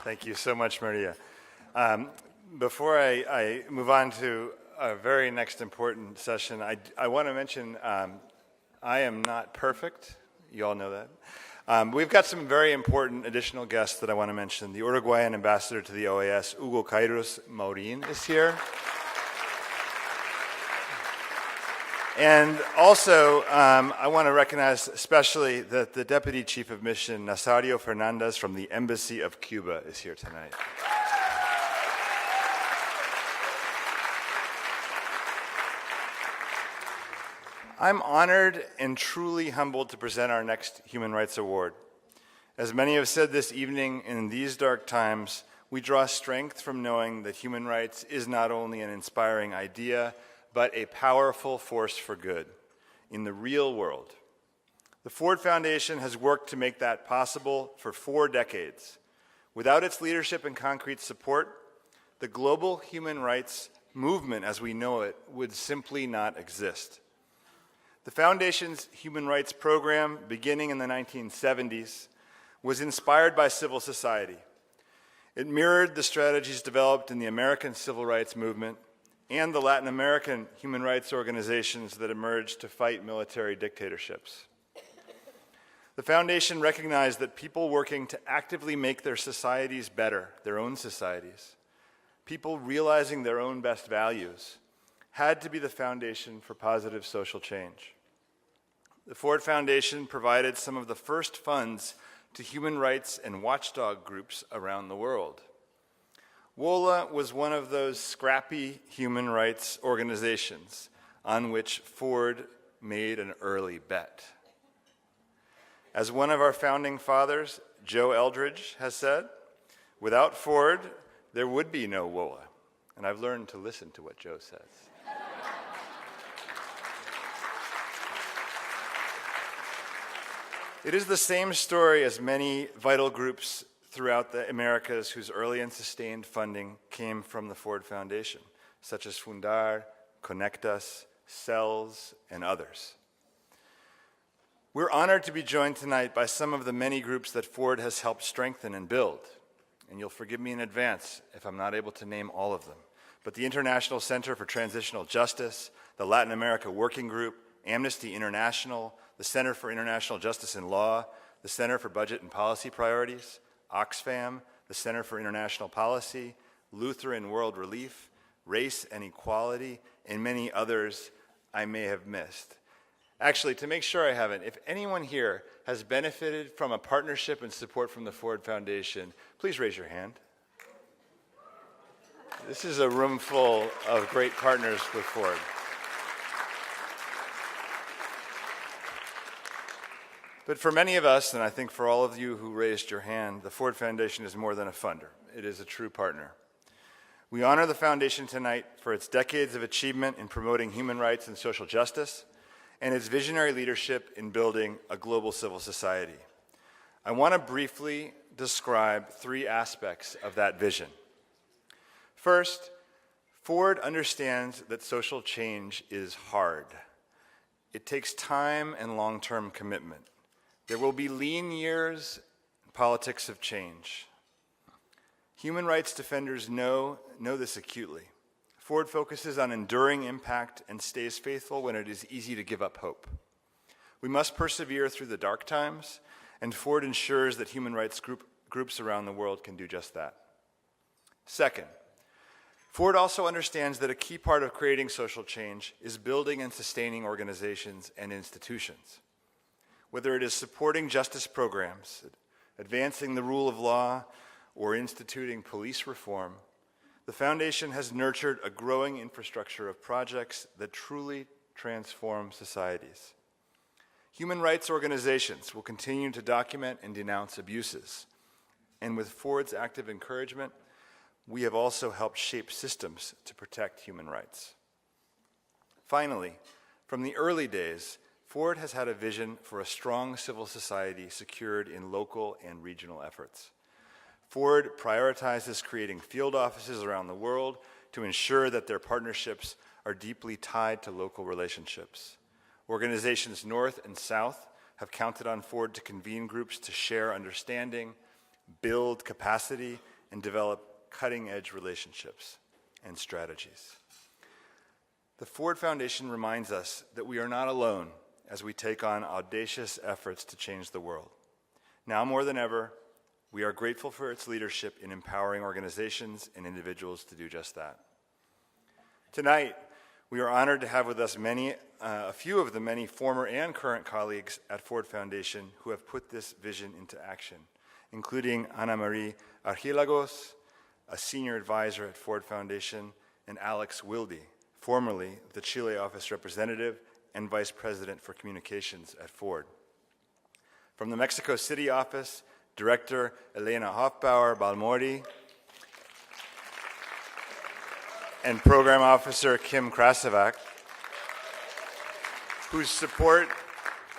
Thank you so much, Maria. Before I move on to our very next important session, I want to mention I am not perfect. You all know that. We've got some very important additional guests that I want to mention. The Uruguayan ambassador to the OAS, Hugo Kairos Maurin, is here. And also, I want to recognize especially that the Deputy Chief of Mission, Nazario Fernandez from the Embassy of Cuba, is here tonight. I'm honored and truly humbled to present our next Human Rights Award. As many have said this evening, in these dark times, we draw strength from knowing that human rights is not only an inspiring idea, but a powerful force for good in the real world. The Ford Foundation has worked to make that possible for 4 decades. Without its leadership and concrete support, the global human rights movement as we know it would simply not exist. The Foundation's human rights program, beginning in the 1970s, was inspired by civil society. It mirrored the strategies developed in the American civil rights movement and the Latin American human rights organizations that emerged to fight military dictatorships. The Foundation recognized that people working to actively make their societies better, their own societies, people realizing their own best values, had to be the foundation for positive social change. The Ford Foundation provided some of the first funds to human rights and watchdog groups around the world. WOLA was one of those scrappy human rights organizations on which Ford made an early bet. As one of our founding fathers, Joe Eldridge, has said, without Ford, there would be no WOLA. And I've learned to listen to what Joe says. It is the same story as many vital groups throughout the Americas whose early and sustained funding came from the Ford Foundation, such as Fundar, Conectas, CELS, and others. We're honored to be joined tonight by some of the many groups that Ford has helped strengthen and build. And you'll forgive me in advance if I'm not able to name all of them. But the International Center for Transitional Justice, the Latin America Working Group, Amnesty International, the Center for International Justice and Law, the Center for Budget and Policy Priorities, Oxfam, the Center for International Policy, Lutheran World Relief, Race and Equality, and many others I may have missed. Actually, to make sure I haven't, if anyone here has benefited from a partnership and support from the Ford Foundation, please raise your hand. This is a room full of great partners with Ford. But for many of us, and I think for all of you who raised your hand, the Ford Foundation is more than a funder. It is a true partner. We honor the Foundation tonight for its decades of achievement in promoting human rights and social justice, and its visionary leadership in building a global civil society. I want to briefly describe 3 aspects of that vision. First, Ford understands that social change is hard. It takes time and long-term commitment. There will be lean years, politics of change. Human rights defenders know this acutely. Ford focuses on enduring impact and stays faithful when it is easy to give up hope. We must persevere through the dark times, and Ford ensures that human rights groups around the world can do just that. Second, Ford also understands that a key part of creating social change is building and sustaining organizations and institutions. Whether it is supporting justice programs, advancing the rule of law, or instituting police reform, the Foundation has nurtured a growing infrastructure of projects that truly transform societies. Human rights organizations will continue to document and denounce abuses. And with Ford's active encouragement, we have also helped shape systems to protect human rights. Finally, from the early days, Ford has had a vision for a strong civil society secured in local and regional efforts. Ford prioritizes creating field offices around the world to ensure that their partnerships are deeply tied to local relationships. Organizations north and south have counted on Ford to convene groups to share understanding, build capacity, and develop cutting-edge relationships and strategies. The Ford Foundation reminds us that we are not alone as we take on audacious efforts to change the world. Now more than ever, we are grateful for its leadership in empowering organizations and individuals to do just that. Tonight, we are honored to have with us a few of the many former and current colleagues at Ford Foundation who have put this vision into action, including Ana Marie Archilagos, a senior advisor at Ford Foundation, and Alex Wilde, formerly the Chile office representative and vice president for communications at Ford. From the Mexico City office, Director Elena Hofbauer-Balmori, and Program Officer Kim Krasovac, whose support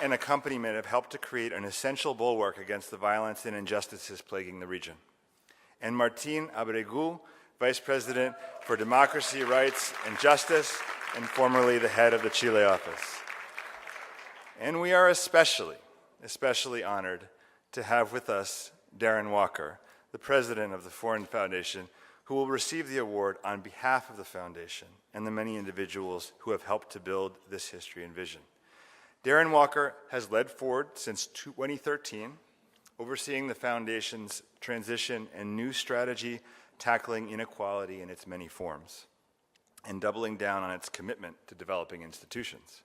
and accompaniment have helped to create an essential bulwark against the violence and injustices plaguing the region. And Martin Abregu, Vice President for Democracy, Rights, and Justice, and formerly the head of the Chile office. And we are especially honored to have with us Darren Walker, the president of the Ford Foundation, who will receive the award on behalf of the foundation and the many individuals who have helped to build this history and vision. Darren Walker has led Ford since 2013, overseeing the foundation's transition and new strategy tackling inequality in its many forms, and doubling down on its commitment to developing institutions.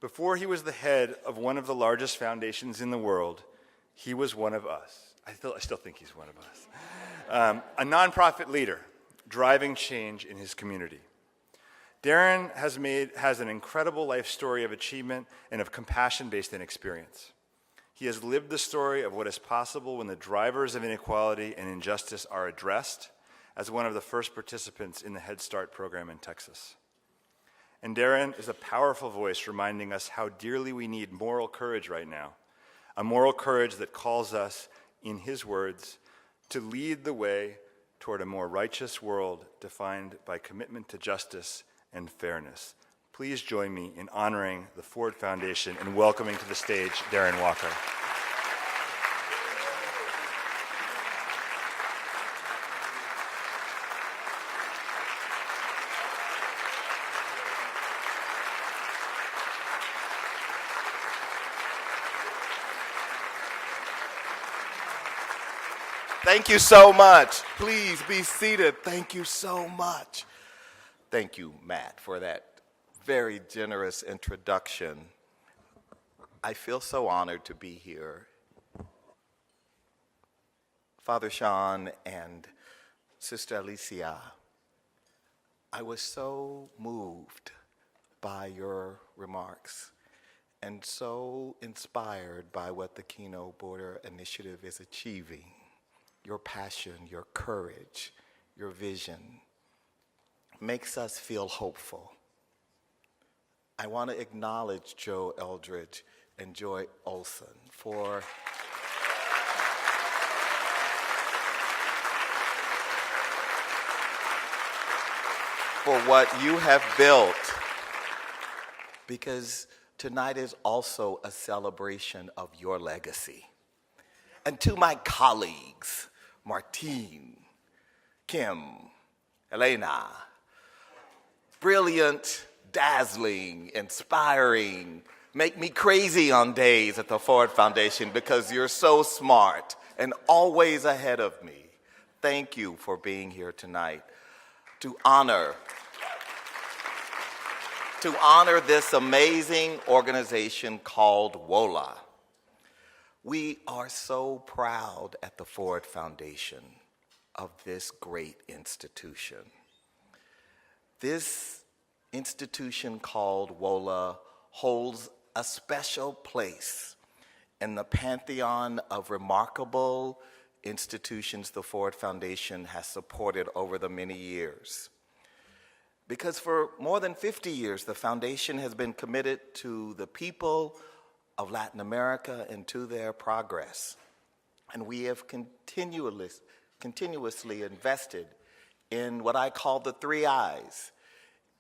Before he was the head of one of the largest foundations in the world, he was one of us. I still think he's one of us. A nonprofit leader driving change in his community. Darren has an incredible life story of achievement and of compassion based in experience. He has lived the story of what is possible when the drivers of inequality and injustice are addressed as one of the first participants in the Head Start program in Texas. And Darren is a powerful voice reminding us how dearly we need moral courage right now, a moral courage that calls us, in his words, to lead the way toward a more righteous world defined by commitment to justice and fairness. Please join me in honoring the Ford Foundation and welcoming to the stage Darren Walker. Thank you so much. Please be seated. Thank you so much. Thank you, Matt, for that very generous introduction. I feel so honored to be here. Father Sean and Sister Alicia, I was so moved by your remarks and so inspired by what the Keno Border Initiative is achieving. Your passion, your courage, your vision makes us feel hopeful. I want to acknowledge Joe Eldridge and Joy Olson for what you have built, because tonight is also a celebration of your legacy. And to my colleagues, Martine, Kim, Elena, brilliant, dazzling, inspiring, make me crazy on days at the Ford Foundation because you're so smart and always ahead of me. Thank you for being here tonight to honor this amazing organization called WOLA. We are so proud at the Ford Foundation of this great institution. This institution called WOLA holds a special place in the pantheon of remarkable institutions the Ford Foundation has supported over the many years. Because for more than 50 years, the foundation has been committed to the people of Latin America and to their progress. And we have continuously invested in what I call the 3 I's,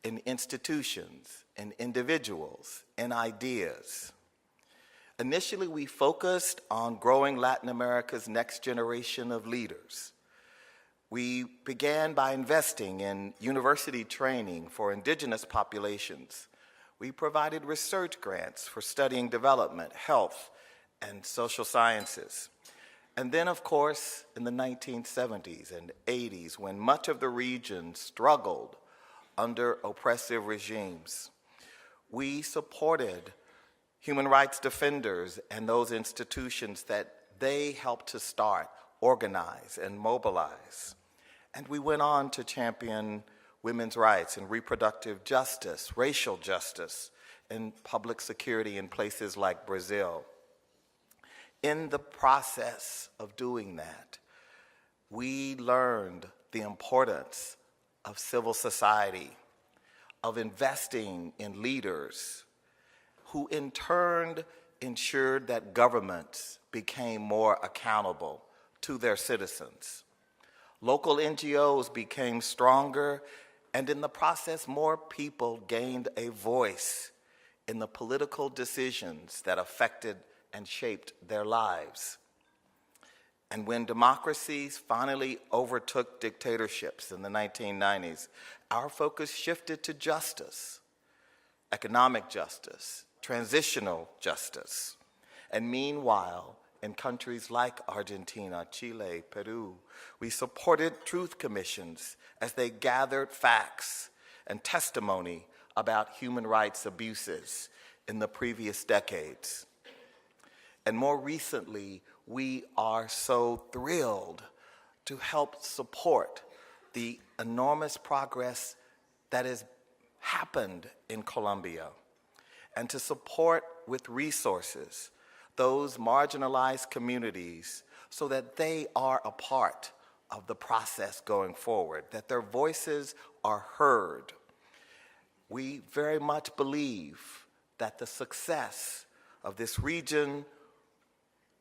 in institutions, in individuals, in ideas. Initially, we focused on growing Latin America's next generation of leaders. We began by investing in university training for indigenous populations. We provided research grants for studying development, health, and social sciences. And then, of course, in the 1970s and 80s, when much of the region struggled under oppressive regimes, we supported human rights defenders and those institutions that they helped to start, organize, and mobilize. And we went on to champion women's rights and reproductive justice, racial justice, and public security in places like Brazil. In the process of doing that, we learned the importance of civil society, of investing in leaders who in turn ensured that governments became more accountable to their citizens. Local NGOs became stronger, and in the process, more people gained a voice in the political decisions that affected and shaped their lives. And when democracies finally overtook dictatorships in the 1990s, our focus shifted to justice, economic justice, transitional justice. And meanwhile, in countries like Argentina, Chile, Peru, we supported truth commissions as they gathered facts and testimony about human rights abuses in the previous decades. And more recently, we are so thrilled to help support the enormous progress that has happened in Colombia, and to support with resources those marginalized communities so that they are a part of the process going forward, that their voices are heard. We very much believe that the success of this region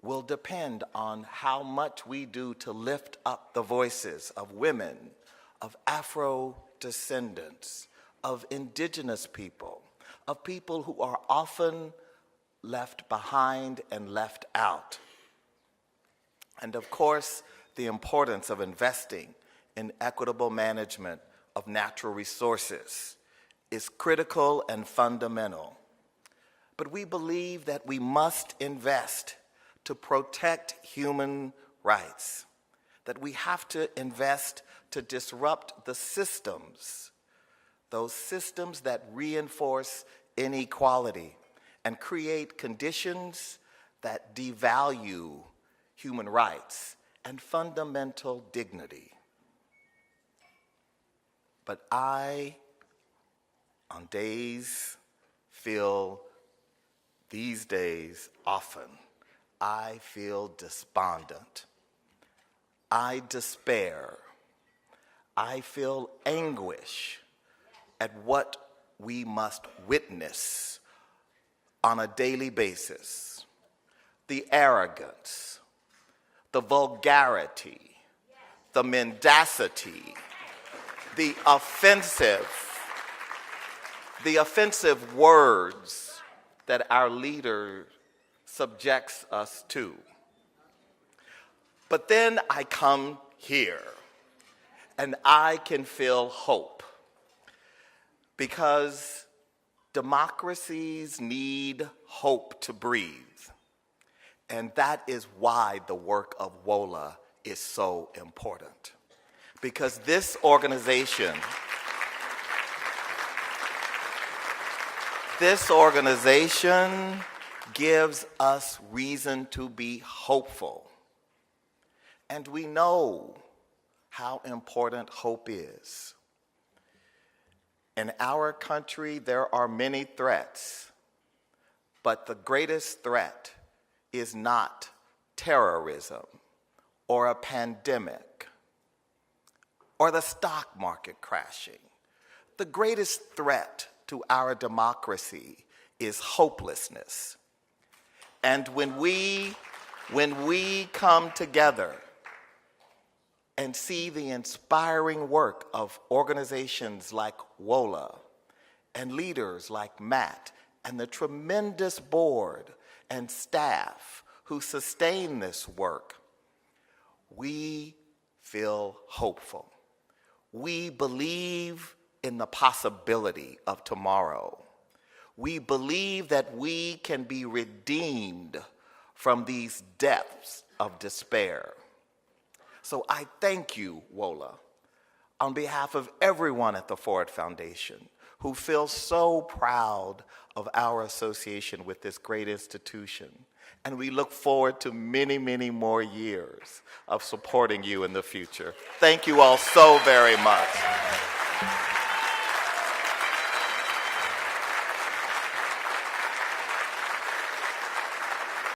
will depend on how much we do to lift up the voices of women, of Afro descendants, of indigenous people, of people who are often left behind and left out. And of course, the importance of investing in equitable management of natural resources is critical and fundamental. But we believe that we must invest to protect human rights, that we have to invest to disrupt the systems, those systems that reinforce inequality and create conditions that devalue human rights and fundamental dignity. But on these days, often, I feel despondent. I despair. I feel anguish at what we must witness on a daily basis. The arrogance, the vulgarity, the mendacity, the offensive words that our leader subjects us to. But then I come here and I can feel hope, because democracies need hope to breathe. And that is why the work of WOLA is so important. Because this organization gives us reason to be hopeful. And we know how important hope is. In our country, there are many threats, but the greatest threat is not terrorism or a pandemic or the stock market crashing. The greatest threat to our democracy is hopelessness. And when we come together and see the inspiring work of organizations like WOLA and leaders like Matt and the tremendous board and staff who sustain this work, we feel hopeful. We believe in the possibility of tomorrow. We believe that we can be redeemed from these depths of despair. So I thank you, WOLA, on behalf of everyone at the Ford Foundation who feels so proud of our association with this great institution. And we look forward to many, many more years of supporting you in the future. Thank you all so very much.